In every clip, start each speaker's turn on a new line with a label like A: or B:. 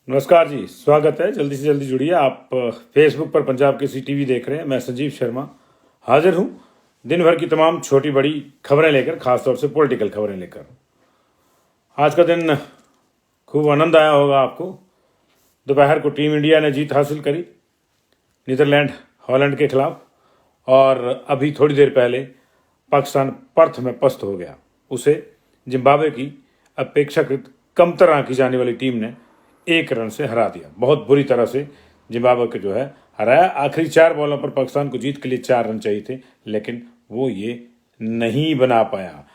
A: नमस्कार जी, स्वागत है। जल्दी से जल्दी जुड़िए। आप फेसबुक पर पंजाब केसरी टीवी देख रहे हैं। मैं संजीव शर्मा हाजिर हूं दिन भर की तमाम छोटी बड़ी खबरें लेकर, खासतौर से पॉलिटिकल खबरें लेकर। आज का दिन खूब आनंद आया होगा आपको। दोपहर को टीम इंडिया ने जीत हासिल करी नीदरलैंड हॉलैंड के खिलाफ, और अभी थोड़ी देर पहले पाकिस्तान पर्थ में पस्त हो गया। उसे जिम्बाब्वे की अपेक्षाकृत कमतर आंकी जाने वाली टीम ने 1 रन से हरा दिया। बहुत बुरी तरह से जिम्बाब्वे को हराया। आखिरी 4 बॉलों पर पाकिस्तान को जीत के लिए 4 रन चाहिए थे, लेकिन वो ये नहीं बना पाया।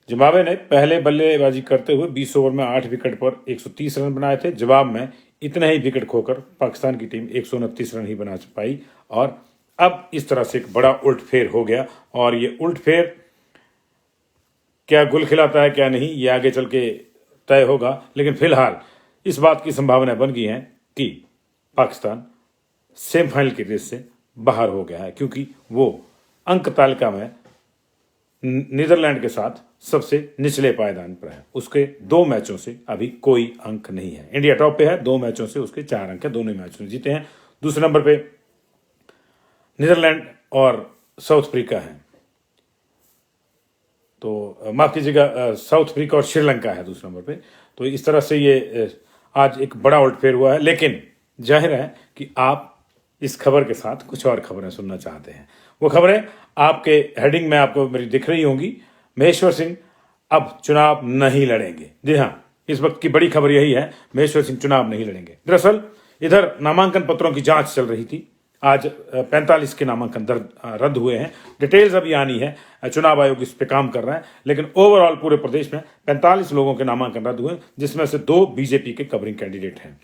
A: जिम्बाब्वे ने पहले बल्लेबाजी करते हुए 20 ओवर में 8 विकेट पर 130 रन बनाए थे। जवाब में इतने ही विकेट खोकर पाकिस्तान की टीम 129 रन ही बना पाई, और अब इस तरह से एक बड़ा उल्टफेर हो गया। और ये उल्टफेर क्या गुल खिलाता है क्या नहीं, ये आगे चल के तय होगा। लेकिन फिलहाल इस बात की संभावना बन गई है कि पाकिस्तान सेमीफाइनल की रेस से बाहर हो गया है, क्योंकि वो अंक तालिका में नीदरलैंड के साथ सबसे निचले पायदान पर है। उसके 2 मैचों से अभी कोई अंक नहीं है। इंडिया टॉप पे है, 2 मैचों से उसके 4 अंक है, दोनों मैचों में जीते हैं। दूसरे नंबर पे नीदरलैंड और साउथ अफ्रीका है, तो माफ कीजिएगा, साउथ अफ्रीका और श्रीलंका है दूसरे नंबर पे। तो इस तरह से ये आज एक बड़ा उल्टफेर हुआ है। लेकिन जाहिर है कि आप इस खबर के साथ कुछ और खबरें सुनना चाहते हैं। वो खबरें आपके हेडिंग में आपको मेरी दिख रही होंगी। महेश्वर सिंह अब चुनाव नहीं लड़ेंगे। जी हाँ, इस वक्त की बड़ी खबर यही है, महेश्वर सिंह चुनाव नहीं लड़ेंगे। दरअसल इधर नामांकन पत्रों की जांच चल रही थी। आज 45 के नामांकन रद्द हुए हैं। डिटेल्स अभी आनी है, चुनाव आयोग इस पे काम कर रहा है। लेकिन ओवरऑल पूरे प्रदेश में 45 लोगों के नामांकन रद्द हुए, जिसमें से 2 बीजेपी के कवरिंग कैंडिडेट हैं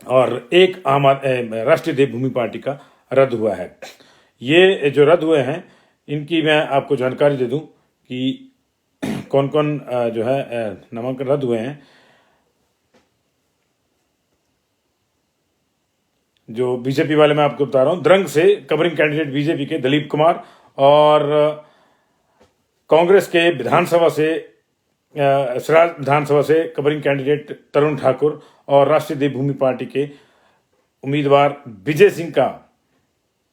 A: और एक राष्ट्रीय देवभूमि पार्टी का रद्द हुआ है। ये जो रद्द हुए हैं, इनकी मैं आपको जानकारी दे दूं कि कौन कौन नामांकन रद्द हुए हैं। जो बीजेपी वाले मैं आपको बता रहा हूं, द्रंग से कवरिंग कैंडिडेट बीजेपी के दलीप कुमार, और कांग्रेस के विधानसभा से कवरिंग कैंडिडेट तरुण ठाकुर, और राष्ट्रीय देवभूमि पार्टी के उम्मीदवार विजय सिंह का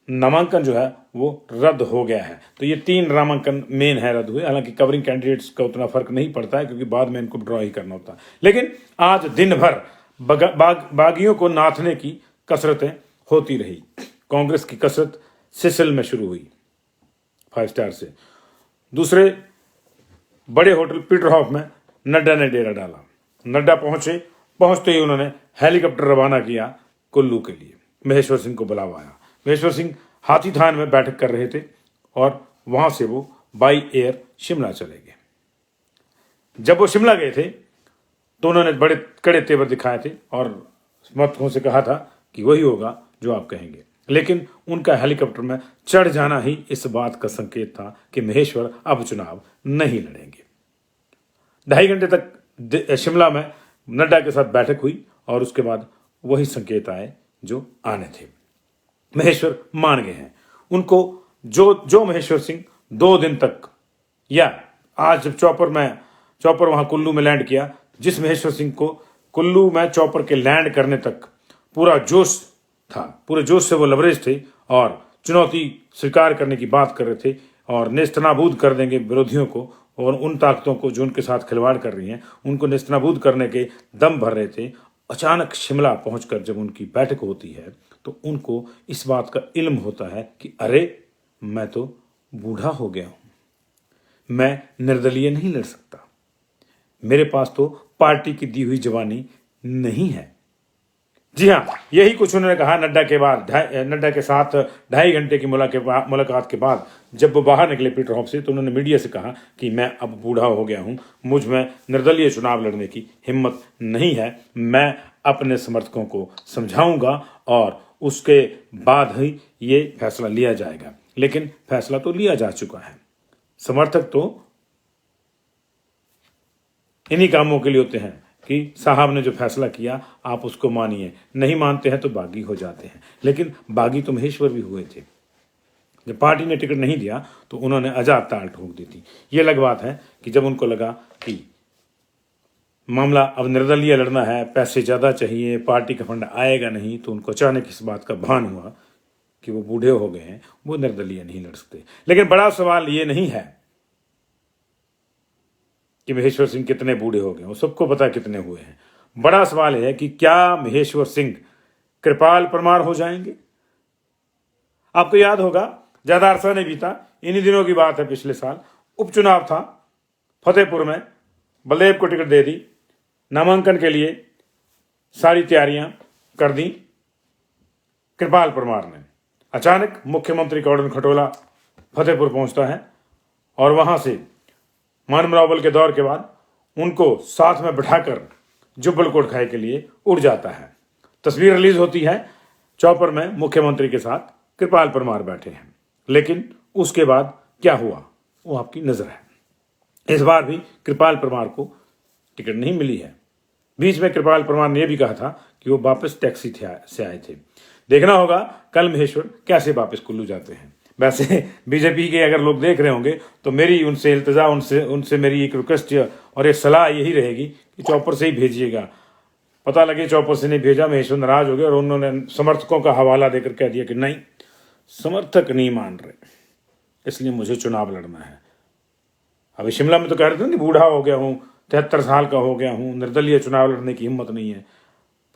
A: नामांकन वो रद्द हो गया है। तो ये 3 नामांकन मेन है रद्द हुए। हालांकि कवरिंग कैंडिडेट्स का उतना फर्क नहीं पड़ता है, क्योंकि बाद में इनको ड्रॉ ही करना होता है। लेकिन आज दिन भर बागियों को नाथने की कसरतें होती रही। कांग्रेस की कसरत सिसिल में शुरू हुई 5 स्टार से। दूसरे बड़े होटल पीटरहॉफ में नड्डा ने डेरा डाला। नड्डा पहुंचते ही उन्होंने हेलीकॉप्टर रवाना किया कुल्लू के लिए। महेश्वर सिंह को बुलावा आया। महेश्वर सिंह हाथीथान में बैठक कर रहे थे, और वहां से वो बाई एयर शिमला चले गए। जब वो शिमला गए थे तो उन्होंने बड़े कड़े तेवर दिखाए थे और समर्थकों से कहा था कि वही होगा जो आप कहेंगे। लेकिन उनका हेलीकॉप्टर में चढ़ जाना ही इस बात का संकेत था कि महेश्वर अब चुनाव नहीं लड़ेंगे। 2.5 घंटे तक शिमला में नड्डा के साथ बैठक हुई, और उसके बाद वही संकेत आए जो आने थे। महेश्वर मान गए हैं। उनको जो महेश्वर सिंह 2 दिन तक, या आज जब चॉपर वहां कुल्लू में लैंड किया, जिस महेश्वर सिंह को कुल्लू में चॉपर के लैंड करने तक पूरा जोश था, पूरे जोश से वो लबरेज थे और चुनौती स्वीकार करने की बात कर रहे थे, और नेस्तनाबूद कर देंगे विरोधियों को, और उन ताकतों को जो उनके साथ खिलवाड़ कर रही हैं उनको नेस्तनाबूद करने के दम भर रहे थे। अचानक शिमला पहुंचकर जब उनकी बैठक होती है तो उनको इस बात का इल्म होता है कि अरे, मैं तो बूढ़ा हो गया हूं, मैं निर्दलीय नहीं लड़ सकता, मेरे पास तो पार्टी की दी हुई जवानी नहीं है। जी हाँ, यही कुछ उन्होंने कहा नड्डा के साथ 2.5 घंटे की मुलाकात के बाद। जब वो बाहर निकले पीटरहॉफ से, तो उन्होंने मीडिया से कहा कि मैं अब बूढ़ा हो गया हूं, मुझ में निर्दलीय चुनाव लड़ने की हिम्मत नहीं है, मैं अपने समर्थकों को समझाऊंगा और उसके बाद ही ये फैसला लिया जाएगा। लेकिन फैसला तो लिया जा चुका है। समर्थक तो इन्हीं कामों के लिए होते हैं कि साहब ने जो फैसला किया आप उसको मानिए, नहीं मानते हैं तो बागी हो जाते हैं। लेकिन बागी तो महेश्वर भी हुए थे। जब पार्टी ने टिकट नहीं दिया तो उन्होंने आजाद ताल ठोक दी थी। ये अलग बात है कि जब उनको लगा कि मामला अब निर्दलीय लड़ना है, पैसे ज़्यादा चाहिए, पार्टी का फंड आएगा नहीं, तो उनको अचानक इस बात का भान हुआ कि वो बूढ़े हो गए हैं, वो निर्दलीय नहीं लड़ सकते। लेकिन बड़ा सवाल ये नहीं है कि महेश्वर सिंह कितने बूढ़े हो गए, वो सबको पता कितने हुए हैं। बड़ा सवाल है कि क्या महेश्वर सिंह कृपाल परमार हो जाएंगे। आपको याद होगा, ज्यादा अरसा नहीं बीता, इन्हीं दिनों की बात है, पिछले साल उपचुनाव था फतेहपुर में, बलदेव को टिकट दे दी, नामांकन के लिए सारी तैयारियां कर दी कृपाल परमार ने। अचानक मुख्यमंत्री कौड़न खटोला फतेहपुर पहुंचता है और वहां से मानमरावल के दौर के बाद उनको साथ में बिठाकर जुब्बल कोट खाई के लिए उड़ जाता है। तस्वीर रिलीज होती है, चौपर में मुख्यमंत्री के साथ कृपाल परमार बैठे हैं। लेकिन उसके बाद क्या हुआ वो आपकी नजर है। इस बार भी कृपाल परमार को टिकट नहीं मिली है। बीच में कृपाल परमार ने यह भी कहा था कि वो वापस टैक्सी से आए थे। देखना होगा कल महेश्वर कैसे वापस कुल्लू जाते हैं। वैसे बीजेपी के अगर लोग देख रहे होंगे तो मेरी उनसे इल्तजा, उनसे मेरी एक रिक्वेस्ट और एक सलाह यही रहेगी कि चौपर से ही भेजिएगा। पता लगे चौपर से नहीं भेजा, महेश्वर नाराज हो गए और उन्होंने समर्थकों का हवाला देकर कह दिया कि नहीं, समर्थक नहीं मान रहे, इसलिए मुझे चुनाव लड़ना है। अभी शिमला में तो कह रहे थे कि बूढ़ा हो गया हूँ, 73 साल का हो गया हूँ, निर्दलीय चुनाव लड़ने की हिम्मत नहीं है।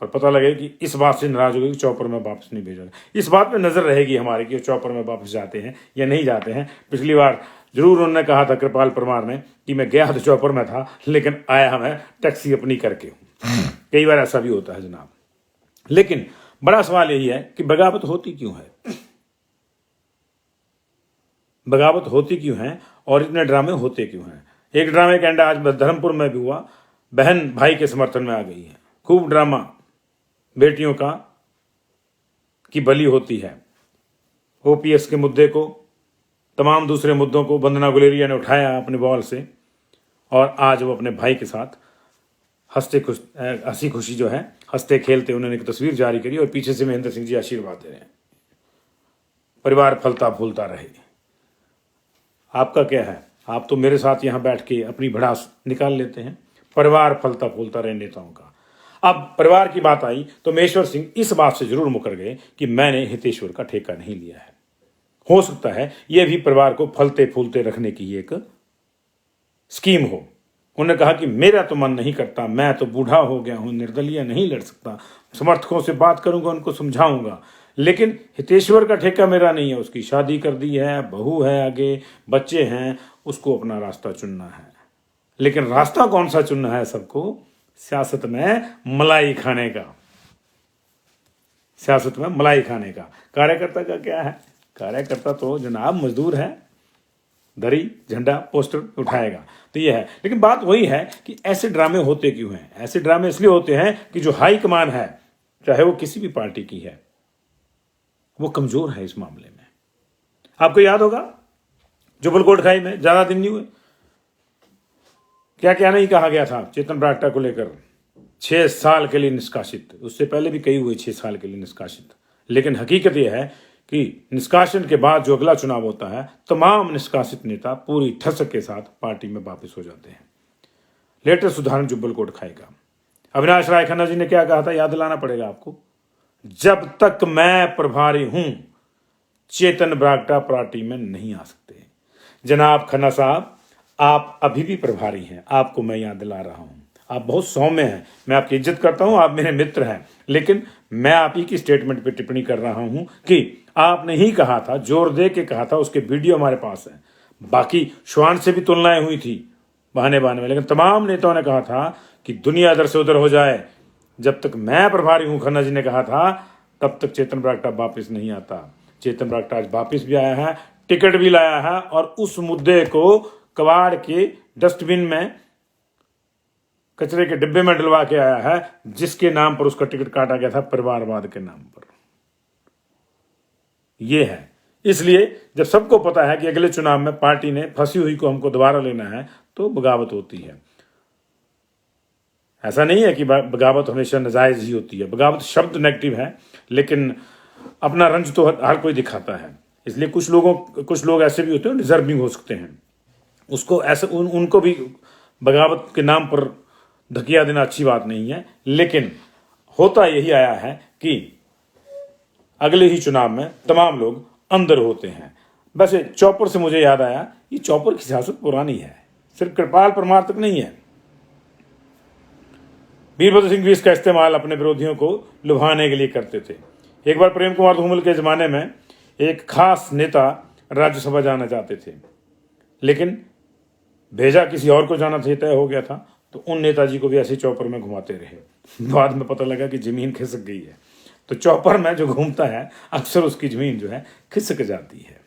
A: पर पता लगे कि इस बात से नाराज हो गए कि चौपर में वापस नहीं भेजा। इस बात पे नजर रहेगी हमारी कि चौपर में वापस जाते हैं या नहीं जाते हैं। पिछली बार जरूर उन्होंने कहा था कृपाल परमार ने कि मैं गया तो चौपर में था, लेकिन आया मैं टैक्सी अपनी करके हूं। कई बार ऐसा भी होता है जनाब। लेकिन बड़ा सवाल यही है कि बगावत होती क्यों है, बगावत होती क्यों है और इतने ड्रामे होते क्यों हैं। एक ड्रामे का एंड आज धर्मपुर में भी हुआ, बहन भाई के समर्थन में आ गई है। खूब ड्रामा बेटियों का की बलि होती है। ओपीएस के मुद्दे को, तमाम दूसरे मुद्दों को वंदना गुलेरिया ने उठाया अपने बॉल से और आज वो अपने भाई के साथ हंसी खुशी जो है, हंसते खेलते उन्होंने एक तस्वीर जारी करी और पीछे से महेंद्र सिंह जी आशीर्वाद दे रहे हैं, परिवार फलता फूलता रहे। आपका क्या है, आप तो मेरे साथ यहां बैठ के अपनी भड़ास निकाल लेते हैं। परिवार फलता फूलता रहे नेताओं का। अब परिवार की बात आई तो महेश्वर सिंह इस बात से जरूर मुकर गए कि मैंने हितेश्वर का ठेका नहीं लिया है। हो सकता है यह भी परिवार को फलते फूलते रखने की एक स्कीम हो। उन्होंने कहा कि मेरा तो मन नहीं करता, मैं तो बूढ़ा हो गया हूं, निर्दलीय नहीं लड़ सकता, समर्थकों से बात करूंगा, उनको समझाऊंगा, लेकिन हितेश्वर का ठेका मेरा नहीं है। उसकी शादी कर दी है, बहू है, आगे बच्चे हैं, उसको अपना रास्ता चुनना है। लेकिन रास्ता कौन सा चुनना है सबको? सियासत में मलाई खाने का। सियासत में मलाई खाने का। कार्यकर्ता का क्या है? कार्यकर्ता तो जनाब मजदूर है, दरी झंडा पोस्टर उठाएगा, तो यह है। लेकिन बात वही है कि ऐसे ड्रामे होते क्यों हैं? ऐसे ड्रामे इसलिए होते हैं कि जो हाई कमान है, चाहे वो किसी भी पार्टी की है, वो कमजोर है इस मामले में। आपको याद होगा जुब्बल कोट खाई में ज्यादा दिन नहीं हुए, क्या क्या नहीं कहा गया था चेतन ब्राक्टा को लेकर। 6 साल के लिए निष्कासित, उससे पहले भी कई हुए 6 साल के लिए निष्कासित। लेकिन हकीकत यह है कि निष्कासन के बाद जो अगला चुनाव होता है, तमाम निष्कासित नेता पूरी ठसक के साथ पार्टी में वापस हो जाते हैं। लेटेस्ट उदाहरण जुब्बल कोट खाई का। अविनाश राय खन्ना जी ने क्या कहा था, याद दिलाना पड़ेगा आपको। जब तक मैं प्रभारी हूं, चेतन ब्राक्टा पार्टी में नहीं आ सकते। जनाब खन्ना साहब, आप अभी भी प्रभारी हैं, आपको मैं याद दिला रहा हूं। आप बहुत सौम्य हैं, मैं आपकी इज्जत करता हूं, आप मेरे मित्र हैं, लेकिन मैं आप ही की स्टेटमेंट पे टिप्पणी कर रहा हूं कि आपने ही कहा था, जोर दे के कहा था, उसके वीडियो हमारे पास है। बाकी श्वान से भी तुलनाएं हुई थी बहाने बहाने में, लेकिन तमाम नेताओं ने कहा था कि दुनिया इधर से उधर हो जाए, जब तक मैं प्रभारी हूं, खन्ना जी ने कहा था, तब तक चेतन ब्राक्टा वापिस नहीं आता। चेतन ब्राक्टा आज वापिस भी आया है, टिकट भी लाया है और उस मुद्दे को कबाड़ के डस्टबिन में, कचरे के डिब्बे में डलवा के आया है, जिसके नाम पर उसका टिकट काटा गया था, परिवारवाद के नाम पर। यह है। इसलिए जब सबको पता है कि अगले चुनाव में पार्टी ने फंसी हुई को हमको दोबारा लेना है, तो बगावत होती है। ऐसा नहीं है कि बगावत हमेशा नाजायज ही होती है। बगावत शब्द नेगेटिव है, लेकिन अपना रंज तो हर कोई दिखाता है। इसलिए कुछ लोग ऐसे भी होते हैं, डिजर्विंग हो सकते हैं, उसको ऐसे उनको भी बगावत के नाम पर धकिया देना अच्छी बात नहीं है, लेकिन होता यही आया है कि अगले ही चुनाव में तमाम लोग अंदर होते हैं। वैसे चौपर से मुझे याद आया, ये चौपर की सियासत पुरानी है, सिर्फ कृपाल परमार तक नहीं है। वीरभद्र सिंह भी इसका इस्तेमाल अपने विरोधियों को लुभाने के लिए करते थे। एक बार प्रेम कुमार धूमल के जमाने में एक खास नेता राज्यसभा जाना चाहते थे, लेकिन भेजा किसी और को जाना था, तय हो गया था, तो उन नेताजी को भी ऐसे चौपर में घुमाते रहे। बाद में पता लगा कि जमीन खिसक गई है। तो चौपर में जो घूमता है अक्सर उसकी जमीन जो है खिसक जाती है।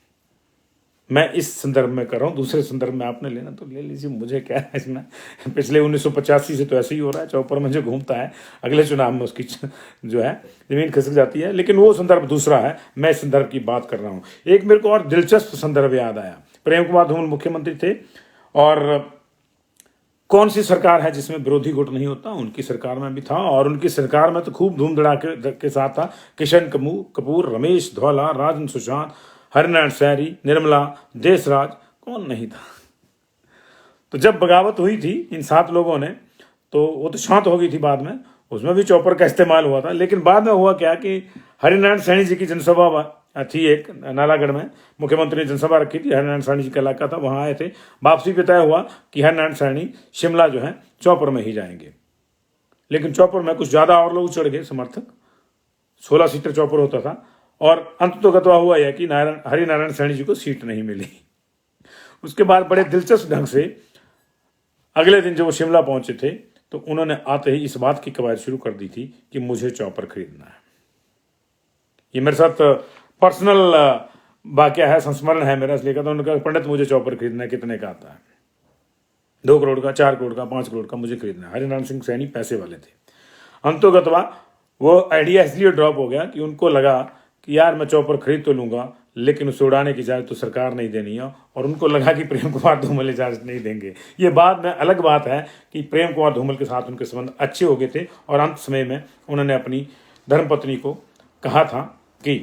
A: मैं इस संदर्भ में कर रहा हूँ, दूसरे संदर्भ में आपने लेना तो ले लीजिए, मुझे क्या है इसमें। पिछले 1985 से तो ऐसे ही हो रहा है, चौपर में जो घूमता है अगले चुनाव में उसकी जो है जमीन खिसक जाती है, लेकिन वो संदर्भ दूसरा है, मैं इस संदर्भ की बात कर रहा हूँ। एक मेरे को और दिलचस्प संदर्भ याद आया। प्रेम कुमार धूमल मुख्यमंत्री थे और कौन सी सरकार है जिसमें विरोधी गुट नहीं होता, उनकी सरकार में भी था। और उनकी सरकार में तो खूब धूम धड़ाके के साथ था। किशन कपूर, रमेश धौला, राजन सुशांत, हरिनारायण शहरी, निर्मला, देशराज, कौन नहीं था। तो जब बगावत हुई थी इन 7 लोगों ने, तो वो तो शांत हो गई थी बाद में, उसमें भी चौपर का इस्तेमाल हुआ था। लेकिन बाद में हुआ क्या कि हरिनारायण सैनी जी की जनसभा थी एक नालागढ़ में, मुख्यमंत्री ने जनसभा रखी थी, हरिनारायण सैनी जी का इलाका था, वहां आए थे। वापसी पे तय हुआ कि हरिनारायण सैनी शिमला जो है चौपर में ही जाएंगे, लेकिन चौपर में कुछ ज्यादा और लोग चढ़ गए समर्थक, 16 सीटर चौपर होता था। और अंत तो गतवा हुआ यह कि हरिनारायण सैनी जी को सीट नहीं मिली। उसके बाद बड़े दिलचस्प ढंग से अगले दिन जब वो शिमला पहुंचे थे, तो उन्होंने आते ही इस बात की कवायद शुरू कर दी थी कि मुझे चौपर खरीदना है। ये मेरे साथ पर्सनल वाकया है, संस्मरण है मेरा, इसलिए कहता हूं। उन्होंने कहा पंडित मुझे चौपर खरीदना है, कितने का आता है? 2 करोड़ का, 4 करोड़ का, 5 करोड़ का मुझे खरीदना है। हरिनारायण सिंह सैनी पैसे वाले थे। अंतोगतवा वो आइडिया इसलिए ड्रॉप हो गया कि उनको लगा कि यार मैं चौपर खरीद तो लूंगा, लेकिन उसे उड़ाने की इजाजत तो सरकार नहीं देनी है। और उनको लगा कि प्रेम कुमार धूमल इजाजत नहीं देंगे। ये बाद में अलग बात है कि प्रेम कुमार धूमल के साथ उनके संबंध अच्छे हो गए थे, और अंत समय में उन्होंने अपनी धर्मपत्नी को कहा था कि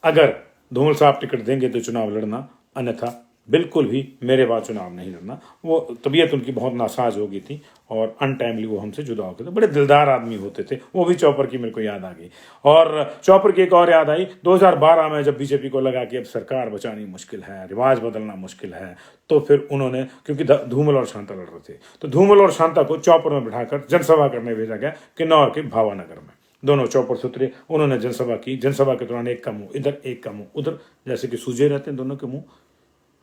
A: अगर धूमल साहब टिकट देंगे तो चुनाव लड़ना, अन्यथा बिल्कुल भी मेरे बाद चुनाव नहीं लड़ना। वो तबीयत उनकी बहुत नासाज हो गई थी और अनटाइमली वो हमसे जुदा हो गए थे। बड़े दिलदार आदमी होते थे। वो भी चौपर की मेरे को याद आ गई। और चौपर की एक और याद आई, 2012 में जब बीजेपी को लगा कि अब सरकार बचानी मुश्किल है, रिवाज बदलना मुश्किल है, तो फिर उन्होंने, क्योंकि धूमल और शांता लड़ रहे थे, तो धूमल और शांता को चौपर में बिठाकर जनसभा करने भेजा गया किन्नौर के भावानगर में। दोनों चौपर से उतरे, उन्होंने जनसभा की। जनसभा के दौरान एक का मुंह इधर, एक का मुंह उधर, जैसे कि सूजे रहते हैं दोनों के मुंह।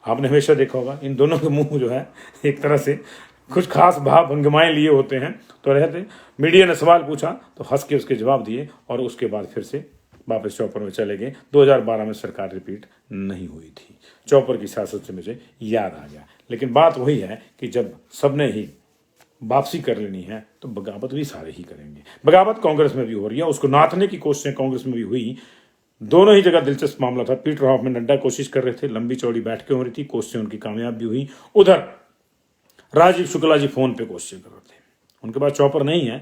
A: आपने हमेशा देखा होगा इन दोनों के मुंह जो है एक तरह से कुछ खास भाव भंगिमाएं लिए होते हैं। तो रहते, मीडिया ने सवाल पूछा तो हंस के उसके जवाब दिए, और उसके बाद फिर से वापस चौपर में चले गए। 2012 में सरकार रिपीट नहीं हुई थी। चौपर की सियासत से मुझे याद आ गया। लेकिन बात वही है कि जब सबने ही वापसी कर लेनी है तो बगावत भी सारे ही करेंगे। बगावत कांग्रेस में भी हो रही है, उसको नाथने की कोशिशें कांग्रेस में भी हुई। दोनों ही जगह दिलचस्प मामला था। पीटर हॉफ में नड्डा कोशिश कर रहे थे, लंबी चौड़ी बैठकें हो रही थी, कोशिशें उनकी कामयाब भी हुई। उधर राजीव शुक्ला जी फोन पे कोशिशें कर रहे थे। उनके पास चौपर नहीं है।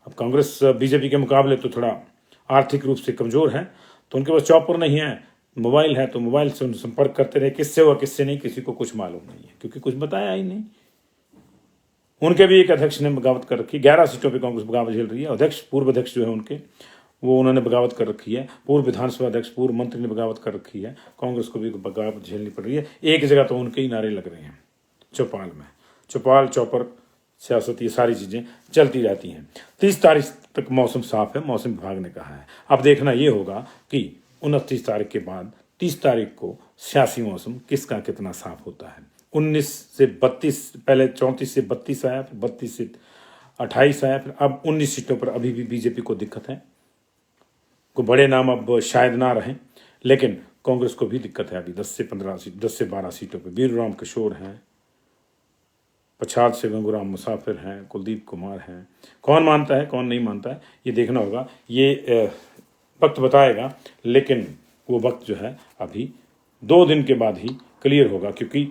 A: अब कांग्रेस बीजेपी के मुकाबले तो थोड़ा आर्थिक रूप से कमजोर है, तो उनके पास चौपर नहीं है। मोबाइल है तो मोबाइल से संपर्क करते रहे, किससे हुआ किससे नहीं, किसी को कुछ मालूम नहीं है, क्योंकि कुछ बताया ही नहीं। उनके भी एक अध्यक्ष ने बगावत कर रखी। 11 सीटों पर कांग्रेस बगावत झेल रही है। अध्यक्ष, पूर्व अध्यक्ष जो है उनके, वो उन्होंने बगावत कर रखी है। पूर्व विधानसभा अध्यक्ष, पूर्व मंत्री ने बगावत कर रखी है। कांग्रेस को भी बगावत झेलनी पड़ रही है। एक जगह तो उनके ही नारे लग रहे हैं, चौपाल में। चौपाल, चौपर, सियासत, ये सारी चीजें चलती रहती हैं। 30 तारीख तक मौसम साफ है, मौसम विभाग ने कहा है। अब देखना ये होगा कि 29 तारीख के बाद 30 तारीख को सियासी मौसम किसका कितना साफ होता है। 19 से 32, पहले 34 से 32 आया, फिर 32 से 28 आया, फिर अब 19 सीटों पर अभी भी बीजेपी को दिक्कत है। को बड़े नाम अब शायद ना रहें, लेकिन कांग्रेस को भी दिक्कत है अभी 10 से 12 सीटों पर। वीरराम किशोर हैं, पछाड़ से गंगूराम मुसाफिर हैं, कुलदीप कुमार हैं। कौन मानता है कौन नहीं मानता है ये देखना होगा, ये वक्त बताएगा। लेकिन वो वक्त जो है अभी 2 दिन के बाद ही क्लियर होगा, क्योंकि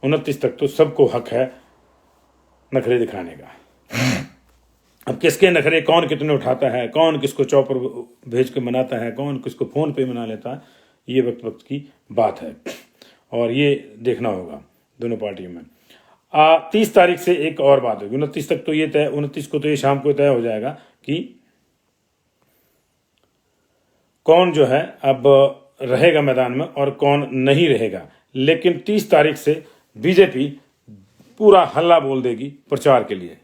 A: 29 तक तो सबको हक है नखरे दिखाने का। अब किसके नखरे कौन कितने उठाता है, कौन किसको चौपर भेज के मनाता है, कौन किसको फोन पे मना लेता है, ये वक्त की बात है। और ये देखना होगा दोनों पार्टियों में। 30 तारीख से एक और बात होगी, 29 तक तो ये तय, 29 को तो ये शाम को तय हो जाएगा कि कौन जो है अब रहेगा मैदान में और कौन नहीं रहेगा। लेकिन 30 तारीख से बीजेपी पूरा हल्ला बोल देगी प्रचार के लिए।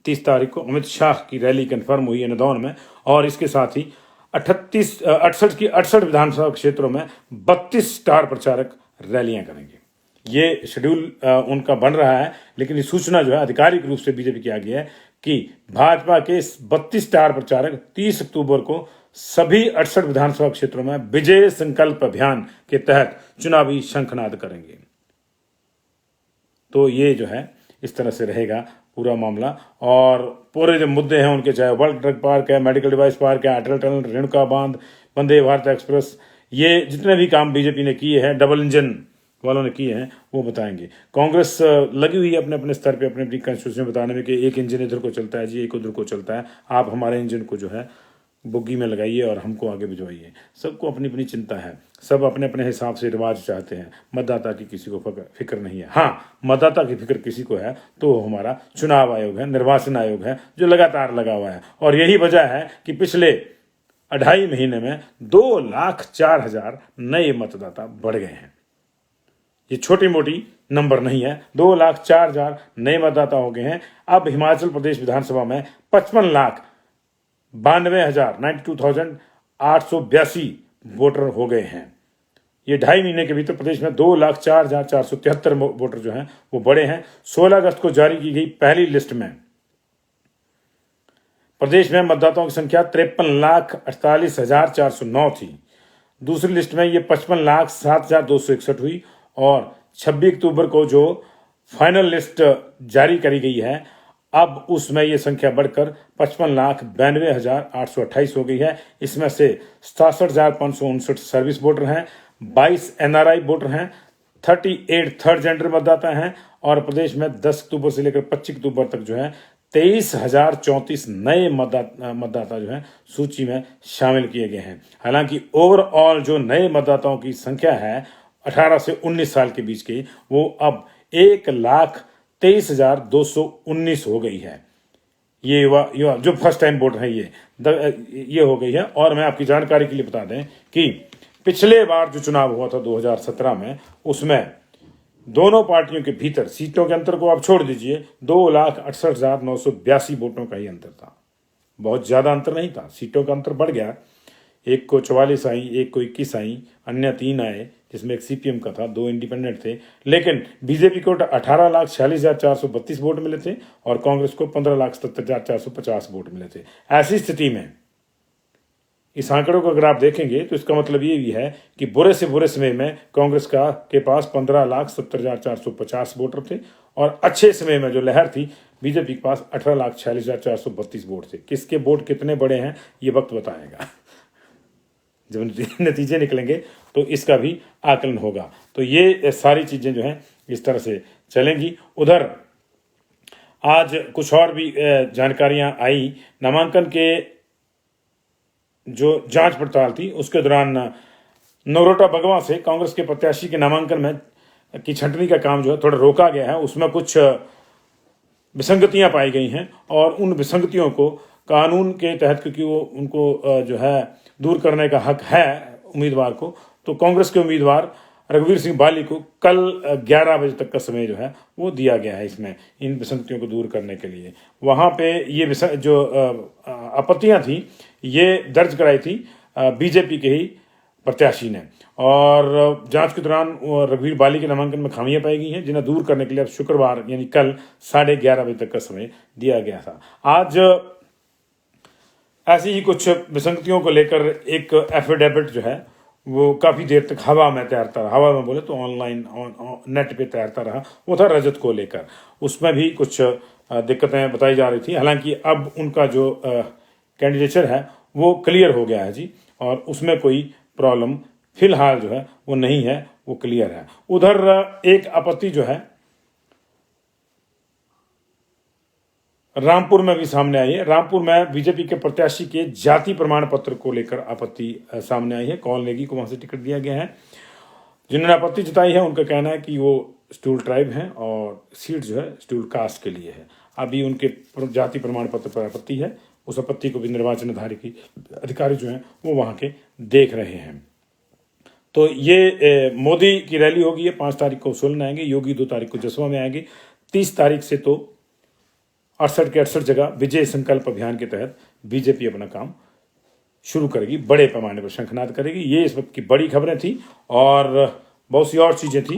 A: 30 तारीख को अमित शाह की रैली कंफर्म हुई है नदौन में, और इसके साथ ही 68 विधानसभा क्षेत्रों में 32 स्टार प्रचारक रैलियां करेंगे। ये शेड्यूल उनका बन रहा है, लेकिन ये सूचना जो है आधिकारिक रूप से बीजेपी की आ गई है कि भाजपा के 32 स्टार प्रचारक 30 अक्टूबर को सभी 68 विधानसभा क्षेत्रों में विजय संकल्प अभियान के तहत चुनावी शंखनाद करेंगे। तो ये जो है इस तरह से रहेगा पूरा मामला, और पूरे जो मुद्दे हैं उनके, चाहे वर्ल्ड ड्रग पार्क है, मेडिकल डिवाइस पार्क है, अटल टनल, रेणुका बांध, वंदे भारत एक्सप्रेस, ये जितने भी काम बीजेपी ने किए हैं, डबल इंजन वालों ने किए हैं, वो बताएंगे। कांग्रेस लगी हुई है अपने अपने स्तर पे अपने अपनी कंस्टिट्यूशन में बताने में कि एक इंजन इधर को चलता है जी, एक उधर को चलता है, आप हमारे इंजन को जो है बुग्गी में लगाइए और हमको आगे भिजवाइए। सबको अपनी अपनी चिंता है, सब अपने अपने हिसाब से रिवाज चाहते हैं। मतदाता की किसी को फिक्र नहीं है। हाँ, मतदाता की फिक्र किसी को है तो हमारा चुनाव आयोग है, निर्वाचन आयोग है, जो लगातार लगा हुआ है। और यही वजह है कि पिछले 2.5 महीने में 2,04,000 नए मतदाता बढ़ गए हैं। ये छोटी मोटी नंबर नहीं है, 2,04,000 नए मतदाता हो गए हैं। अब हिमाचल प्रदेश विधानसभा में 55,92,882 वोटर हो गए हैं। ये 2.5 महीने के भीतर प्रदेश में 2,04,473 वोटर जो हैं वो बढ़े हैं। 16 अगस्त को जारी की गई पहली लिस्ट में प्रदेश में मतदाताओं की संख्या 53,48,409 थी। दूसरी लिस्ट में ये 55,07,261 हुई, और 26 अक्टूबर को जो फाइनल लिस्ट जारी करी गई है, अब उसमें ये संख्या बढ़कर 55,92,828 हो गई है। इसमें से 67,559 सर्विस वोटर हैं, 22 NRI वोटर हैं, 38 थर्ड जेंडर मतदाता हैं, और प्रदेश में 10 अक्टूबर से लेकर 25 अक्टूबर तक जो है 23,034 नए मतदाता जो हैं सूची में शामिल किए गए हैं। हालांकि ओवरऑल जो नए मतदाताओं की संख्या है 18 से 19 साल के बीच की, वो अब 1,23,219 हो गई है। ये युवा जो फर्स्ट टाइम वोटर है ये हो गई है। और मैं आपकी जानकारी के लिए बता दें कि पिछले बार जो चुनाव हुआ था 2017 में, उसमें दोनों पार्टियों के भीतर सीटों के अंतर को आप छोड़ दीजिए, 2,68,982 वोटों का ही अंतर था। बहुत ज्यादा अंतर नहीं था, सीटों का अंतर बढ़ गया। एक को 44 आई, एक को 21 आई, अन्य 3 आए, जिसमें एक CPM का था, 2 इंडिपेंडेंट थे। लेकिन बीजेपी को 18,46,432 वोट मिले थे और कांग्रेस को 15,77,450 वोट मिले थे। ऐसी स्थिति में इस आंकड़ों को अगर आप देखेंगे तो इसका मतलब ये भी है कि बुरे से बुरे समय में कांग्रेस के पास 15,70,450 वोटर थे, और अच्छे समय में जो लहर थी बीजेपी के पास 18,46,432 वोट थे। किसके वोट कितने बड़े हैं ये वक्त बताएगा। जब नतीजे निकलेंगे तो इसका भी आकलन होगा। तो ये सारी चीजें जो हैं इस तरह से चलेंगी। उधर आज कुछ और भी जानकारियां आई। नामांकन के जो जांच पड़ताल थी उसके दौरान नगरोटा बगवा से कांग्रेस के प्रत्याशी के नामांकन में की छंटनी का काम जो है थोड़ा रोका गया है। उसमें कुछ विसंगतियां पाई गई हैं, और उन विसंगतियों को कानून के तहत, क्योंकि वो उनको जो है दूर करने का हक है उम्मीदवार को, तो कांग्रेस के उम्मीदवार रघुवीर सिंह बाली को कल 11 बजे तक का समय जो है वो दिया गया है इसमें इन विसंगतियों को दूर करने के लिए। वहाँ पे ये जो आपत्तियां थी ये दर्ज कराई थी बीजेपी के ही प्रत्याशी ने, और जांच के दौरान रघुवीर बाली के नामांकन में खामियां पाई गई हैं, जिन्हें दूर करने के लिए अब शुक्रवार यानी कल 11:30 बजे तक का समय दिया गया था। आज ऐसी ही कुछ विसंगतियों को लेकर एक एफिडेविट जो है वो काफ़ी देर तक हवा में तैरता रहा, हवा में बोले तो ऑनलाइन नेट पे तैरता रहा। वो था रजत को लेकर, उसमें भी कुछ दिक्कतें बताई जा रही थी। हालांकि अब उनका जो कैंडिडेचर है वो क्लियर हो गया है जी, और उसमें कोई प्रॉब्लम फिलहाल जो है वो नहीं है, वो क्लियर है। उधर एक आपत्ति जो है रामपुर में भी सामने आई है। रामपुर में बीजेपी के प्रत्याशी के जाति प्रमाण पत्र को लेकर आपत्ति सामने आई है। कौन नेगी को वहां से टिकट दिया गया है। जिन्होंने आपत्ति जताई है उनका कहना है कि वो शेड्यूल ट्राइब हैं और सीट जो है शेड्यूल कास्ट के लिए है। अभी उनके जाति प्रमाण पत्र पर आपत्ति है, उस आपत्ति को भी निर्वाचन अधिकारी जो हैं वो वहाँ के देख रहे हैं। तो ये मोदी की रैली होगी, ये 5 तारीख को सोलन आएंगे, योगी 2 तारीख को जसवा में आएंगे, 30 तारीख से तो 68 के 68 जगह विजय संकल्प अभियान के तहत बीजेपी अपना काम शुरू करेगी, बड़े पैमाने पर शंखनाद करेगी। ये इस वक्त की बड़ी खबरें थी और बहुत सी और चीजें थी,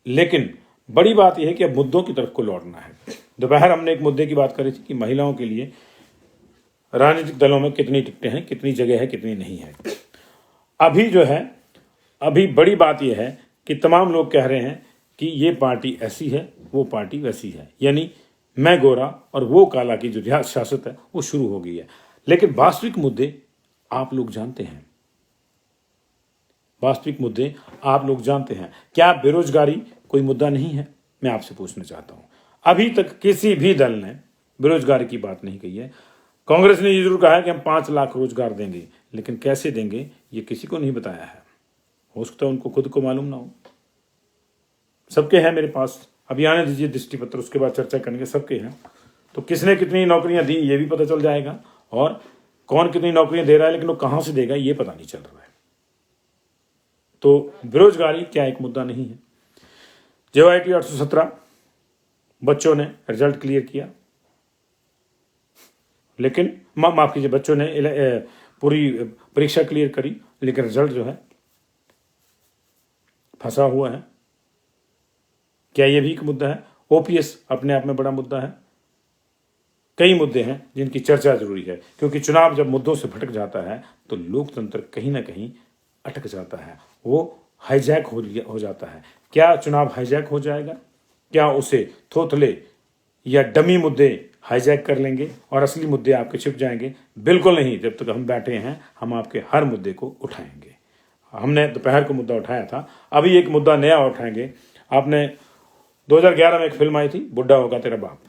A: लेकिन बड़ी बात यह है कि अब मुद्दों की तरफ को लौटना है। दोपहर हमने एक मुद्दे की बात करी थी कि महिलाओं के लिए राजनीतिक दलों में कितनी टिकटें हैं, कितनी जगह है, कितनी नहीं है। अभी जो है, अभी बड़ी बात यह है कि तमाम लोग कह रहे हैं कि ये पार्टी ऐसी है, वो पार्टी वैसी है, यानी मैं गोरा और वो काला की जो सियासत है वो शुरू हो गई है। लेकिन वास्तविक मुद्दे आप लोग जानते हैं, वास्तविक मुद्दे आप लोग जानते हैं। क्या बेरोजगारी कोई मुद्दा नहीं है? मैं आपसे पूछना चाहता हूं। अभी तक किसी भी दल ने बेरोजगारी की बात नहीं कही है। कांग्रेस ने ये जरूर कहा है कि हम 5 लाख रोजगार देंगे, लेकिन कैसे देंगे ये किसी को नहीं बताया है। हो सकता है उनको खुद को मालूम ना हो। सबके हैं मेरे पास, अभी आने दीजिए दृष्टि पत्र, उसके बाद चर्चा करेंगे। सबके हैं, तो किसने कितनी नौकरियां दी ये भी पता चल जाएगा, और कौन कितनी नौकरियां दे रहा है लेकिन वो कहां से देगा ये पता नहीं चल रहा है। तो बेरोजगारी क्या एक मुद्दा नहीं है? JYT 817 बच्चों ने रिजल्ट क्लियर किया, लेकिन माफ कीजिए, बच्चों ने पूरी परीक्षा क्लियर करी, लेकिन रिजल्ट जो है फंसा हुआ है। क्या ये भी एक मुद्दा है? OPS अपने आप में बड़ा मुद्दा है। कई मुद्दे हैं जिनकी चर्चा जरूरी है, क्योंकि चुनाव जब मुद्दों से भटक जाता है तो लोकतंत्र कहीं ना कहीं अटक जाता है, वो हाईजैक हो जाता है। क्या चुनाव हाईजैक हो जाएगा? क्या उसे थोथले या डमी मुद्दे हाईजैक कर लेंगे और असली मुद्दे आपके छिप जाएंगे? बिल्कुल नहीं। जब तक हम बैठे हैं हम आपके हर मुद्दे को उठाएंगे। हमने दोपहर को मुद्दा उठाया था, अभी एक मुद्दा नया उठाएंगे। आपने 2011 में एक फिल्म आई थी, बुढ़ा होगा तेरा बाप,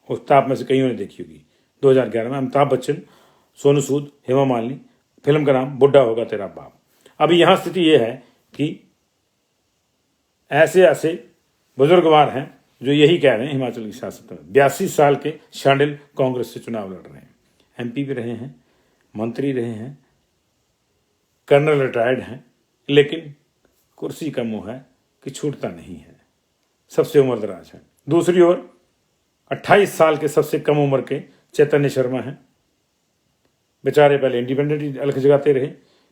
A: उस आप में से कईयों ने देखी होगी। 2011 में अमिताभ बच्चन, सोनू सूद, हेमा मालिनी, फिल्म का नाम बुढ़ा होगा तेरा बाप। अभी यहां स्थिति यह है कि ऐसे ऐसे बुजुर्गवार हैं जो यही कह रहे हैं हिमाचल की सियासत में। 82 साल के शांडिल कांग्रेस से चुनाव लड़ रहे हैं, MP भी रहे हैं, मंत्री रहे हैं, कर्नल रिटायर्ड हैं, लेकिन कुर्सी का मोह है कि छूटता नहीं है, सबसे उम्रदराज है। दूसरी ओर 28 साल के सबसे कम उम्र के चैतन्य शर्मा हैं, बेचारे पहले इंडिपेंडेंट अलग जगाते रहे,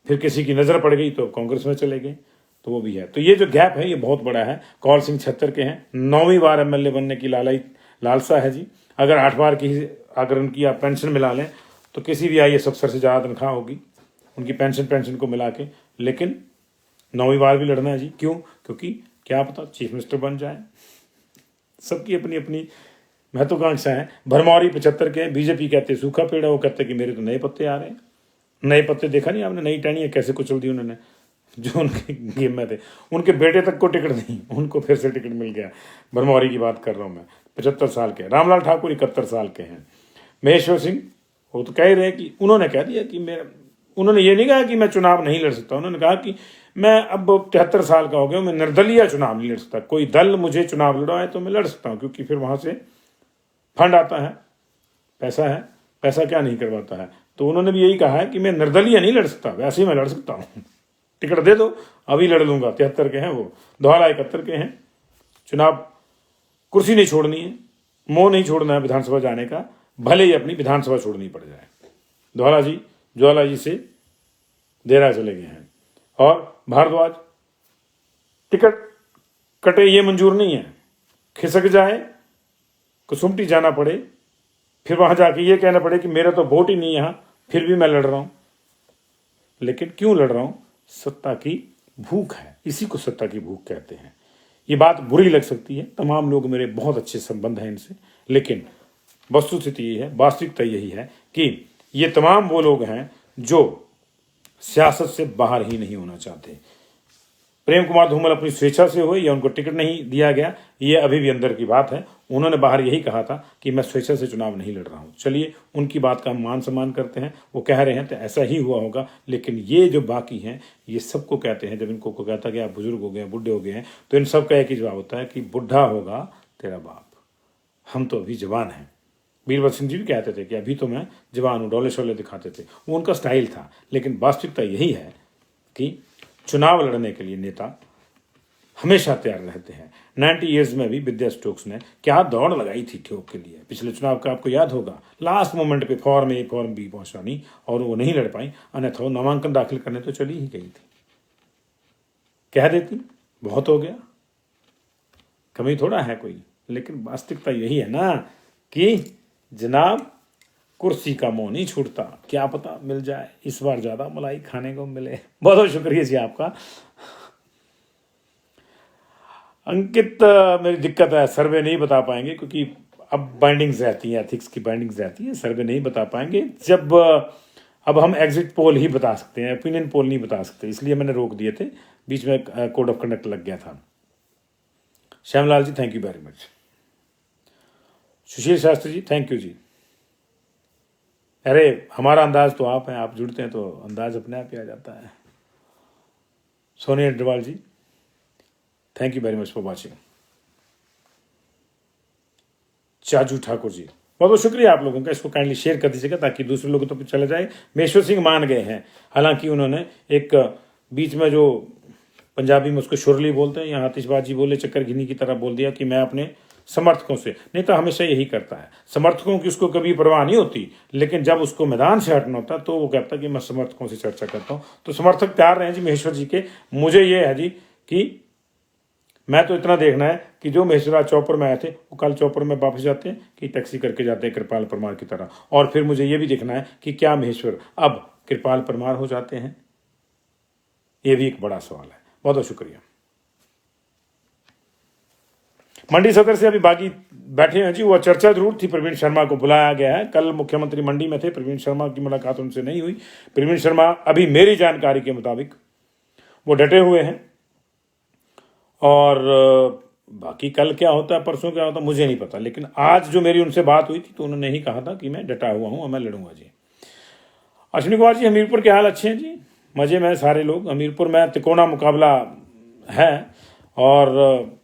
A: फिर किसी की नजर पड़ गई तो कांग्रेस में चले गए, तो वो भी है। तो ये जो गैप है ये बहुत बड़ा है। कौल सिंह 76 के हैं, 9वीं बार MLA बनने की लालसा है जी। अगर 8 बार की अगर उनकी आप पेंशन मिला लें तो किसी भी IAS अफसर से ज़्यादा तनख्वाह होगी उनकी पेंशन को मिला के, लेकिन 9वीं बार भी लड़ना है जी। क्यों? क्योंकि क्या पता चीफ मिनिस्टर बन जाए। सबकी अपनी अपनी महत्वाकांक्षा है। भरमौरी 75 के हैं, BJP कहते सूखा पेड़ है, वो कहते कि मेरे तो नए पत्ते आ रहे हैं। नए पत्ते देखा नहीं आपने? नई टहनियाँ कैसे कुचल दी उन्होंने जो उनके गेम में थे। उनके बेटे तक को टिकट नहीं, उनको फिर से टिकट मिल गया। भरमौरी की बात कर रहा हूँ मैं, 75 साल के। रामलाल ठाकुर 71 साल के हैं। महेश्वर सिंह वो तो कह ही रहे कि उन्होंने कह दिया कि उन्होंने ये नहीं कहा कि मैं चुनाव नहीं लड़ सकता, उन्होंने कहा कि मैं अब 73 साल का हो गया, मैं निर्दलीय चुनाव नहीं लड़ सकता। कोई दल मुझे चुनाव लड़वाए तो मैं लड़ सकता हूँ, क्योंकि फिर वहां से फंड आता है, पैसा है, पैसा क्या नहीं करवाता है। तो उन्होंने भी यही कहा है कि मैं निर्दलीय नहीं लड़ सकता, वैसे ही मैं लड़ सकता हूँ, टिकट दे दो अभी लड़ लूंगा। 73 के हैं वो, धौला 71 के हैं। चुनाव कुर्सी नहीं छोड़नी है, मोह नहीं छोड़ना है विधानसभा जाने का, भले ही अपनी विधानसभा छोड़नी पड़ जाए। धौला जी ज्वाला जी से देरा चले गए हैं। और भारद्वाज टिकट कटे ये मंजूर नहीं है, खिसक जाए, कुसुमटी जाना पड़े, फिर वहां जाके ये कहना पड़े कि मेरा तो वोट ही नहीं यहां, फिर भी मैं लड़ रहा हूं। लेकिन क्यों लड़ रहा हूं? सत्ता की भूख है, इसी को सत्ता की भूख कहते हैं। ये बात बुरी लग सकती है, तमाम लोग मेरे बहुत अच्छे संबंध हैं इनसे, लेकिन वस्तुस्थिति ये है, वास्तविकता यही है कि ये तमाम वो लोग हैं जो सियासत से बाहर ही नहीं होना चाहते। प्रेम कुमार धूमल अपनी स्वेच्छा से हुए या उनको टिकट नहीं दिया गया, ये अभी भी अंदर की बात है। उन्होंने बाहर यही कहा था कि मैं स्वेच्छा से चुनाव नहीं लड़ रहा हूँ। चलिए, उनकी बात का हम मान सम्मान करते हैं, वो कह रहे हैं तो ऐसा ही हुआ होगा। लेकिन ये जो बाकी हैं, ये सबको कहते हैं, जब इनको को कहता है कि आप बुजुर्ग हो गए हैं, बुढ़े हो गए हैं, तो इन सब का एक ही जवाब होता है कि बुढ़ा होगा तेरा बाप, हम तो अभी जवान हैं। बीरबल सिंह जी भी कहते थे कि अभी तो मैं जवान हूँ, डोले शोले दिखाते थे, वो उनका स्टाइल था। लेकिन वास्तविकता यही है कि चुनाव लड़ने के लिए नेता हमेशा तैयार रहते हैं। 90 ईयर्स में भी विद्या स्टोक्स ने क्या दौड़ लगाई थी ठोक के लिए, पिछले चुनाव का आपको याद होगा। लास्ट मोमेंट पे फॉर्म ए फॉर्म बी पहुंचानी और वो नहीं लड़ पाई, अन्यथा नामांकन दाखिल करने तो चली ही गई थी। कह देती बहुत हो गया, कमी थोड़ा है कोई। लेकिन वास्तविकता यही है ना कि जनाब कुर्सी का मोह नहीं छूटता, क्या पता मिल जाए इस बार ज्यादा मलाई खाने को मिले। बहुत बहुत शुक्रिया जी आपका। अंकित, मेरी दिक्कत है, सर्वे नहीं बता पाएंगे क्योंकि अब बाइंडिंग्स रहती हैं, एथिक्स की बाइंडिंग्स रहती है, सर्वे नहीं बता पाएंगे। जब अब हम एग्जिट पोल ही बता सकते हैं, ओपिनियन पोल नहीं बता सकते, इसलिए मैंने रोक दिए थे, बीच में कोड ऑफ कंडक्ट लग गया था। Shyamlal ji thank you very much. Sushil Shastri ji thank you ji. अरे हमारा अंदाज तो आप हैं, आप जुड़ते हैं तो अंदाज अपने आप ही आ जाता है। Soni Agarwal ji thank you very much for watching. Chaju Thakur ji बहुत बहुत शुक्रिया आप लोगों का, इसको काइंडली शेयर कर दीजिएगा ताकि दूसरे लोगों तक चला जाए। महेश्वर सिंह मान गए हैं, हालांकि उन्होंने एक बीच में जो पंजाबी में उसको शुरली बोलते हैं, यहाँ आतिशबाजी बोले, चक्कर घिनी की तरह बोल दिया कि मैं अपने समर्थकों से, नहीं तो हमेशा यही करता है, समर्थकों की उसको कभी परवाह नहीं होती, लेकिन जब उसको मैदान से हटना होता तो वो कहता कि मैं समर्थकों से चर्चा करता हूँ। तो समर्थक तैयार रहे जी महेश्वर जी के। मुझे ये है जी कि मैं तो इतना देखना है कि जो महेश्वरा चौपर में आए थे वो कल चौपर में वापस जाते हैं कि टैक्सी करके जाते हैं कृपाल परमार की तरह। और फिर मुझे ये भी देखना है कि क्या महेश्वर अब कृपाल परमार हो जाते हैं, ये भी एक बड़ा सवाल है। बहुत बहुत शुक्रिया। मंडी सदर से अभी बागी बैठे हैं जी, वो चर्चा जरूर थी, प्रवीण शर्मा को बुलाया गया है। कल मुख्यमंत्री मंडी में थे, प्रवीण शर्मा की मुलाकात उनसे नहीं हुई। प्रवीण शर्मा अभी मेरी जानकारी के मुताबिक वो डटे हुए हैं, और बाकी कल क्या होता है, परसों क्या होता है, मुझे नहीं पता। लेकिन आज जो मेरी उनसे बात हुई थी तो उन्होंने ही कहा था कि मैं डटा हुआ हूं और मैं लड़ूंगा जी। अश्विनी कुमार जी हमीरपुर के हाल अच्छे हैं जी, मजे में सारे लोग। हमीरपुर में तिकोना मुकाबला है और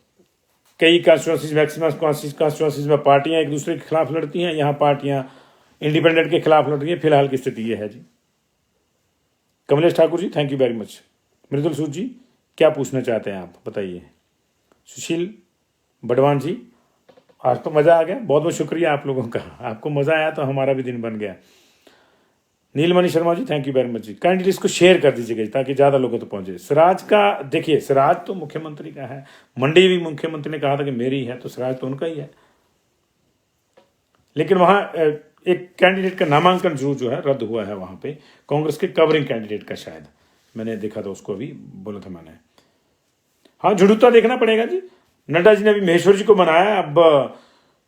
A: कई कॉन्स्टिट्यूंसीज, मैक्सिमम कॉन्स्टिट्यूंसीज में पार्टियां एक दूसरे के खिलाफ लड़ती हैं, यहाँ पार्टियां इंडिपेंडेंट के खिलाफ लड़ रही हैं। फिलहाल की स्थिति यह है जी। Kamlesh Thakur ji thank you very much. मृदुल सूद जी क्या पूछना चाहते हैं आप बताइए। सुशील बडवान जी आज तो मजा आ गया, बहुत बहुत शुक्रिया आप लोगों का, आपको मजा आया तो हमारा भी दिन बन गया। Neelmani Sharma ji thank you very much ji. Kindly इसको शेयर कर दीजिएगा ताकि ज्यादा लोगों तक पहुंचे। सिराज का देखिए, सिराज तो मुख्यमंत्री का है, मंडी भी मुख्यमंत्री ने कहा था कि मेरी है, तो सिराज तो उनका ही है। लेकिन वहां एक कैंडिडेट का नामांकन जरूर जो है रद्द हुआ है वहां पे, कांग्रेस के कवरिंग कैंडिडेट का, शायद मैंने देखा था उसको, अभी बोला था मैंने। हाँ झुड़ूता देखना पड़ेगा जी। नड्डा जी ने अभी महेश्वर जी को मनाया, अब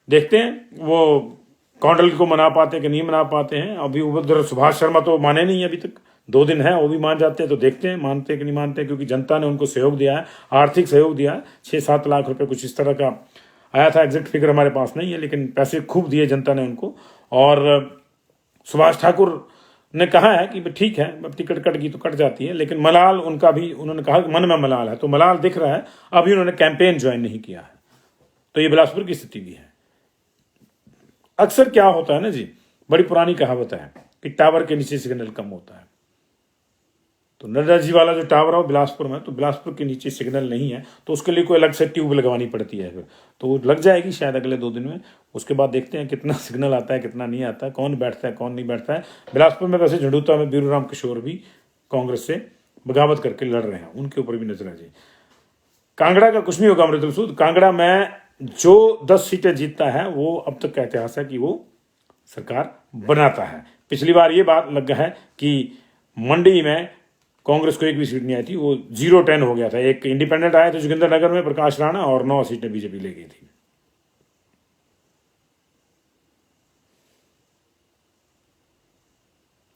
A: देखते हैं वो कौंडल को मना पाते हैं कि नहीं मना पाते हैं। अभी उधर सुभाष शर्मा तो माने नहीं अभी तक, 2 दिन है, वो भी मान जाते हैं तो देखते हैं मानते हैं कि नहीं मानते हैं, क्योंकि जनता ने उनको सहयोग दिया है, आर्थिक सहयोग दिया है। 6-7 लाख रुपए कुछ इस तरह का आया था, एग्जैक्ट फिगर हमारे पास नहीं है, लेकिन पैसे खूब दिए जनता ने उनको। और सुभाष ठाकुर ने कहा है कि ठीक है, अब टिकट कट गई तो कट जाती है, लेकिन मलाल उनका भी, उन्होंने कहा कि मन में मलाल है, तो मलाल दिख रहा है। अभी उन्होंने कैंपेन ज्वाइन नहीं किया है, तो ये बिलासपुर की स्थिति भी है। अक्सर क्या होता है ना जी, बड़ी पुरानी कहावत है कि टावर के नीचे सिग्नल कम होता है। तो नड्डा जी वाला जो टावर है वो बिलासपुर में, तो बिलासपुर के नीचे सिग्नल नहीं है, तो उसके लिए कोई अलग से ट्यूब लगवानी पड़ती है फिर, तो वो लग जाएगी शायद अगले 2 दिन में। उसके बाद देखते हैं कितना सिग्नल आता है कितना नहीं आता है, कौन बैठता है कौन नहीं बैठता है। बिलासपुर में वैसे झंडूता में बीरूराम किशोर भी कांग्रेस से बगावत करके लड़ रहे हैं, उनके ऊपर भी नजर है जी। कांगड़ा का कुछ नहीं होगा मृदुल सूद, कांगड़ा में जो 10 सीटें जीतता है वो अब तक का इतिहास है कि वो सरकार बनाता है। पिछली बार ये बात लग है कि मंडी में कांग्रेस को एक भी सीट नहीं आई थी, वो 0-10 हो गया था। एक इंडिपेंडेंट आया था जोगिंदर नगर में, प्रकाश राणा, और 9 सीटें बीजेपी ले गई थी।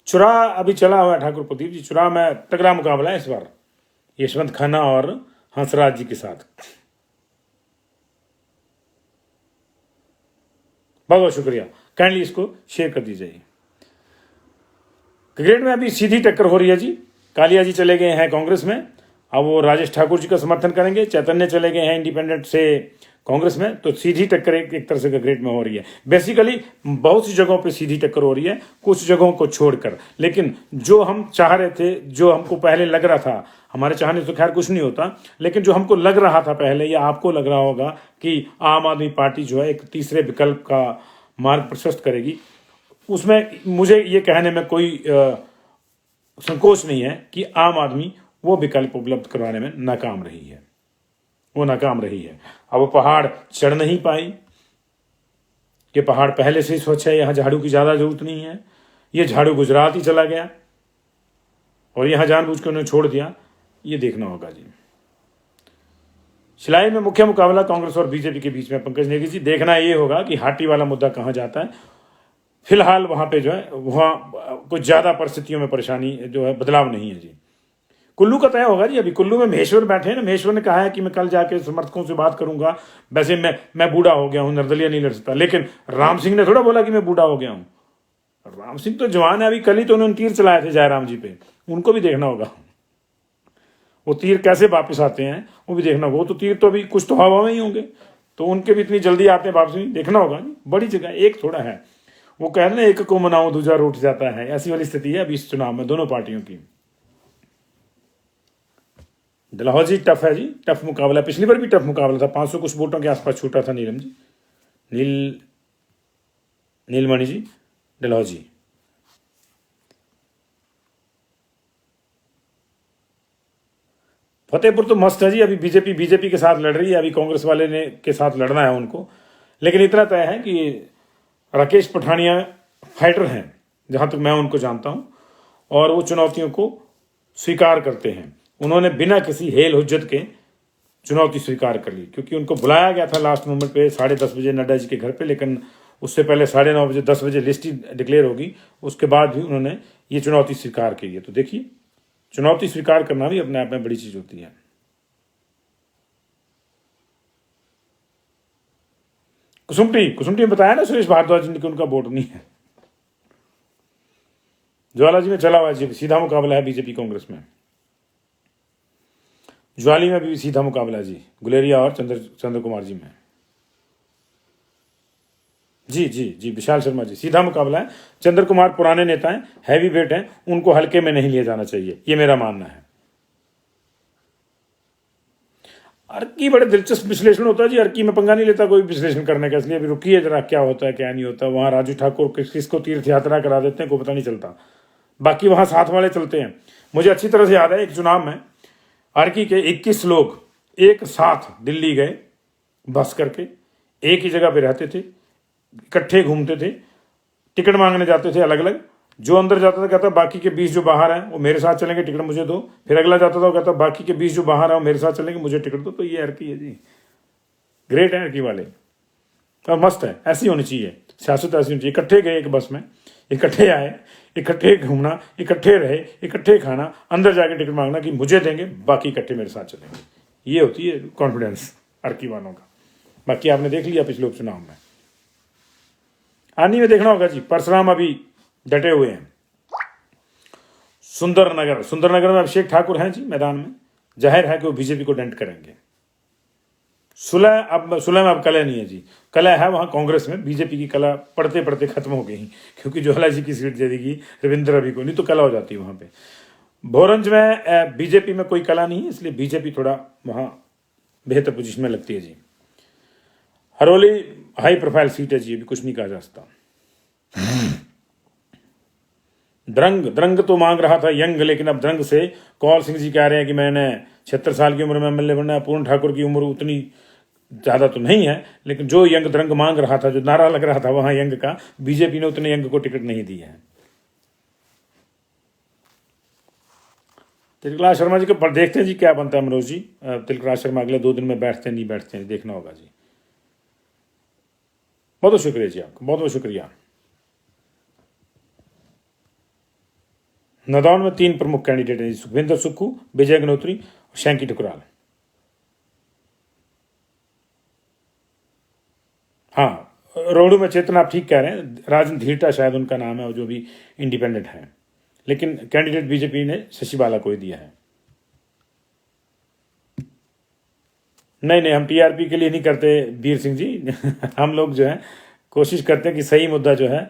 A: चुरा अभी चला हुआ है ठाकुर प्रदीप जी, चुरा में तगड़ा मुकाबला है इस बार, यशवंत खन्ना और हंसराज जी के साथ। बहुत बहुत शुक्रिया, काइंडली इसको शेयर कर दीजिए। क्रिकेट में अभी सीधी टक्कर हो रही है जी। कालिया जी चले गए हैं कांग्रेस में, अब वो राजेश ठाकुर जी का समर्थन करेंगे। चैतन्य चले गए हैं इंडिपेंडेंट से कांग्रेस में। तो सीधी टक्कर एक तरह से क्रिकेट में हो रही है। बेसिकली बहुत सी जगहों पे सीधी टक्कर हो रही है, कुछ जगहों को छोड़कर। लेकिन जो हम चाह रहे थे, जो हमको पहले लग रहा था, हमारे चाहने से तो खैर कुछ नहीं होता, लेकिन जो हमको लग रहा था पहले, या आपको लग रहा होगा कि आम आदमी पार्टी जो है एक तीसरे विकल्प का मार्ग प्रशस्त करेगी, उसमें मुझे ये कहने में कोई संकोच नहीं है कि आम आदमी वो विकल्प उपलब्ध करवाने में नाकाम रही है। वो नाकाम रही है। अब वो पहाड़ चढ़ नहीं पाई कि पहाड़ पहले से ही स्वच्छ है, यहां झाड़ू की ज्यादा जरूरत नहीं है, ये झाड़ू गुजरात ही चला गया और यहां जानबूझ के उन्होंने छोड़ दिया। ये देखना होगा जी। शिलाई में मुख्य मुकाबला कांग्रेस और बीजेपी के बीच में, पंकज नेगी जी। देखना ये होगा कि हाटी वाला मुद्दा कहां जाता है। फिलहाल वहां पे जो है, वहां कुछ ज्यादा परिस्थितियों में परेशानी जो है, बदलाव नहीं है जी। कुल्लू का तय होगा जी। अभी कुल्लू में महेश्वर बैठे हैं ना, महेश्वर ने कहा है कि मैं कल जाके समर्थकों से बात करूंगा। वैसे मैं बूढ़ा हो गया हूं, निर्दलीय नहीं लड़ सकता, लेकिन राम सिंह ने थोड़ा बोला कि मैं बूढ़ा हो गया हूं। राम सिंह तो जवान है। अभी कल ही तो उन्होंने तीर चलाए थे जयराम जी पे, उनको भी देखना होगा। वो तीर कैसे वापस आते हैं वो भी देखना होगा। वो तो तीर तो अभी कुछ तो हवा में ही होंगे, तो उनके भी इतनी जल्दी आते हैं वापस, देखना होगा। बड़ी जगह एक थोड़ा है, वो कह रहे ना, एक को मनाओ दूसरा रूठ जाता है, ऐसी वाली स्थिति है अभी इस चुनाव में दोनों पार्टियों की। डलहौजी टफ है जी, टफ मुकाबला। पिछली बार भी टफ मुकाबला था, 500 कुछ वोटों के आसपास छूटा था नीलम जी, नीलमणि जी डलहौजी। फतेहपुर तो मस्त है जी। अभी बीजेपी के साथ लड़ रही है, अभी कांग्रेस वाले ने के साथ लड़ना है उनको। लेकिन इतना तय है कि राकेश पठानिया फाइटर हैं, जहां तक मैं उनको जानता हूं, और वो चुनौतियों को स्वीकार करते हैं। उन्होंने बिना किसी हेल हुज्जत के चुनौती स्वीकार कर ली, क्योंकि उनको बुलाया गया था लास्ट मोमेंट पे 10:30 बजे नड्डा जी के घर पे, लेकिन उससे पहले 9:30 बजे 10 बजे लिस्ट ही डिक्लेयर होगी। उसके बाद भी उन्होंने ये चुनौती स्वीकार की है। तो देखिए, चुनौती स्वीकार करना भी अपने आप में बड़ी चीज होती है। कुसुमटी में बताया ना सुरेश भारद्वाज जी कि उनका वोट नहीं है। ज्वाला जी में चला हुआ जी, सीधा मुकाबला है बीजेपी कांग्रेस में। ज्वाली में भी सीधा मुकाबला है जी, गुलेरिया और चंद्र कुमार जी में। जी विशाल शर्मा जी, सीधा मुकाबला है। चंद्र कुमार पुराने नेता हैं, हैवी वेट हैं, उनको हल्के में नहीं लिया जाना चाहिए, ये मेरा मानना है। अर्की बड़े दिलचस्प विश्लेषण होता है जी। अर्की में पंगा नहीं लेता कोई विश्लेषण करने का, इसलिए अभी रुकिए जरा, क्या होता है क्या नहीं होता। वहां राजू ठाकुर किसको तीर्थ यात्रा करा देते हैं कोई पता नहीं चलता, बाकी वहां साथ वाले चलते हैं। मुझे अच्छी तरह से याद है, एक चुनाव में अर्की के 21 लोग एक साथ दिल्ली गए बस करके, एक ही जगह पे रहते थे, इकट्ठे घूमते थे, टिकट मांगने जाते थे अलग अलग। जो अंदर जाता था कहता बाकी के 20 जो बाहर हैं वो मेरे साथ चलेंगे, टिकट मुझे दो। फिर अगला जाता था वो कहता बाकी के 20 जो बाहर हैं वो मेरे साथ चलेंगे, मुझे टिकट दो। तो ये अर्की है जी, ग्रेट है अर्की वाले, और मस्त है। ऐसी होनी चाहिए सियासत, ऐसी होनी चाहिए। इकट्ठे गए एक बस में, इकट्ठे आए, इकट्ठे घूमना, इकट्ठे रहे, इकट्ठे खाना, अंदर जाके टिकट मांगना कि मुझे देंगे, बाकी इकट्ठे मेरे साथ चलेंगे। ये होती है कॉन्फिडेंस अर्की वालों का। बाकी आपने देख लिया पिछले उपचुनाव में। आनी में देखना होगा जी, परशुराम अभी डटे हुए हैं। सुंदरनगर में अभिषेक ठाकुर हैं जी मैदान में, जाहिर है कि वो बीजेपी को डेंट करेंगे। सुलह में अब कलह नहीं है जी, कलह है वहां कांग्रेस में। बीजेपी की कला पढ़ते पढ़ते खत्म हो गई, क्योंकि ज्वाला जी की सीट दे देगी रविंद्र रवि को, नहीं तो कला हो जाती वहां पे। भोरंज में बीजेपी में कोई कला नहीं है, इसलिए बीजेपी थोड़ा वहां बेहतर पोजीशन में लगती है जी। हरोली हाई प्रोफाइल सीट है जी, अभी कुछ नहीं कहा जा सकता। द्रंग तो मांग रहा था यंग, लेकिन अब द्रंग से कौल सिंह जी कह रहे हैं कि मैंने 76 साल की उम्र में एमएलए बनना है। पूर्ण ठाकुर की उम्र उतनी ज्यादा तो नहीं है, लेकिन जो यंग द्रंग मांग रहा था, जो नारा लग रहा था वहां यंग का, बीजेपी ने उतने यंग को टिकट नहीं दी है। तिलकराज शर्मा जी को देखते हैं जी क्या बनता है। मनोज जी, तिलकराज शर्मा अगले 2 दिन में बैठते हैं नहीं बैठते हैं, देखना होगा जी। बहुत बहुत शुक्रिया जी, आपका बहुत बहुत शुक्रिया। नदौन में 3 प्रमुख कैंडिडेट हैं, सुखविंदर सुक्खू, विजय अग्नोत्री शैंकी ठुकराल। हाँ, रोहडू में चेतना, आप ठीक कह रहे हैं, राजन धीरटा शायद उनका नाम है, और जो भी इंडिपेंडेंट है, लेकिन कैंडिडेट बीजेपी ने शशि बाला को ही दिया है। नहीं नहीं, हम टीआरपी के लिए नहीं करते वीर सिंह जी। हम लोग जो है कोशिश करते हैं कि सही मुद्दा जो है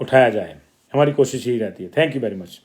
A: उठाया जाए, हमारी कोशिश यही रहती है। Thank you very much.